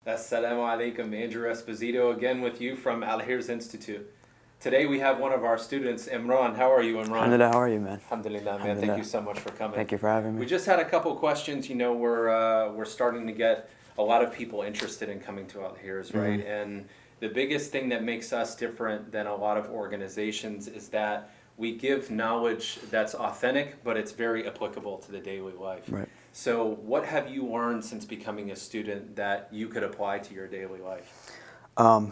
Assalamu alaikum, Andrew Esposito again with you from Al-Hirz Institute. Today we have one of our students, Imran. How are you, Imran? Alhamdulillah, how are you, man? Alhamdulillah, man. Thank you so much for coming. Thank you for having me. We just had a couple questions. You know, we're starting to get a lot of people interested in coming to Al-Hirz, right? And the biggest thing that makes us different than a lot of organizations is that we give knowledge that's authentic, but it's very applicable to the daily life. Right. So what have you learned since becoming a student that you could apply to your daily life?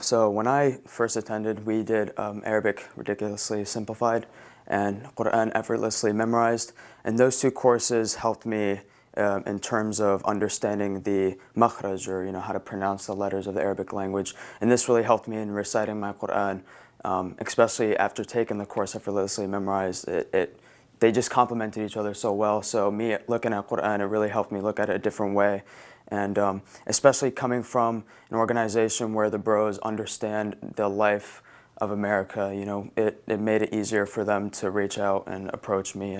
So when I first attended, we did Arabic ridiculously simplified and Qur'an effortlessly memorized. And those two courses helped me in terms of understanding the makhraj, or how to pronounce the letters of the Arabic language. And this really helped me in reciting my Qur'an, especially after taking the course effortlessly memorized. They just complemented each other so well. So me looking at Qur'an, it really helped me look at it a different way. And especially coming from an organization where the bros understand the life of America, it made it easier for them to reach out and approach me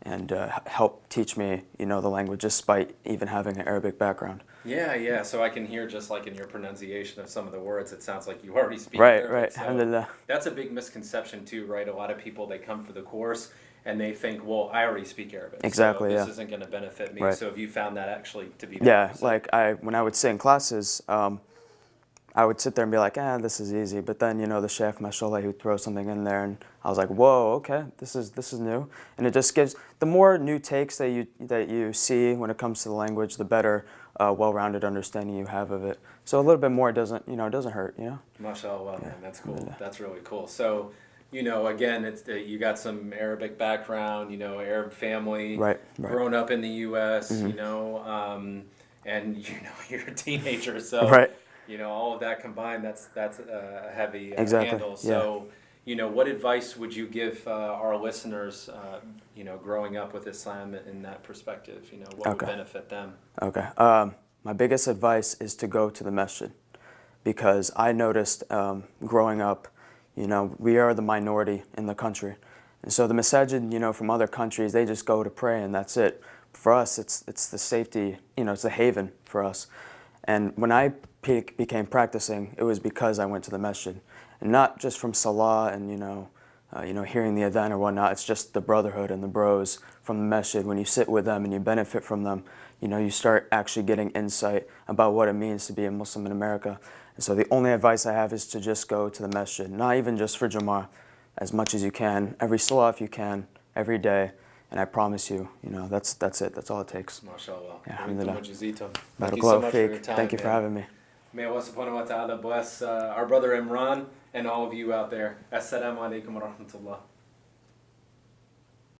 and help teach me, the language, despite even having an Arabic background. Yeah. So I can hear, just like in your pronunciation of some of the words, it sounds like you already speak Arabic. Right. So Alhamdulillah. that's a big misconception too, right? A lot of people, they come for the course and they think, well, I already speak Arabic. Exactly, so this isn't going to benefit me. Right. So have you found that actually to be Yeah, so? like when I would sit in classes, I would sit there and be like, this is easy. But then, the Sheikh, mashallah, he would throw something in there, and I was like, whoa, okay, this is new. And it just gives, the more new takes that you see when it comes to the language, the better well-rounded understanding you have of it. So a little bit more doesn't hurt, Mashallah, Yeah. man, that's cool. That's really cool. So, again, it's you got some Arabic background, Arab family, Right. grown up in the U.S., and you're a teenager, so Right. all of that combined, that's a heavy Exactly. handle. So, what advice would you give our listeners, growing up with Islam in that perspective? What would benefit them? Okay. My biggest advice is to go to the masjid, because I noticed growing up, we are the minority in the country. And so the masajid, from other countries, they just go to pray and that's it. For us, it's the safety, it's a haven for us. And when I became practicing, it was because I went to the masjid. And not just from salah and, hearing the adhan or whatnot, it's just the brotherhood and the bros from the masjid. When you sit with them and you benefit from them, you start actually getting insight about what it means to be a Muslim in America. And so the only advice I have is to just go to the masjid, not even just for Jama'ah, as much as you can, every salah if you can, every day. And I promise you, that's it. That's all it takes. MashaAllah. Yeah, alhamdulillah. Thank you so much for your time. Thank you for having me. May Allah subhanahu wa ta'ala bless our brother Imran and all of you out there. Assalamu alaikum wa rahmatullah.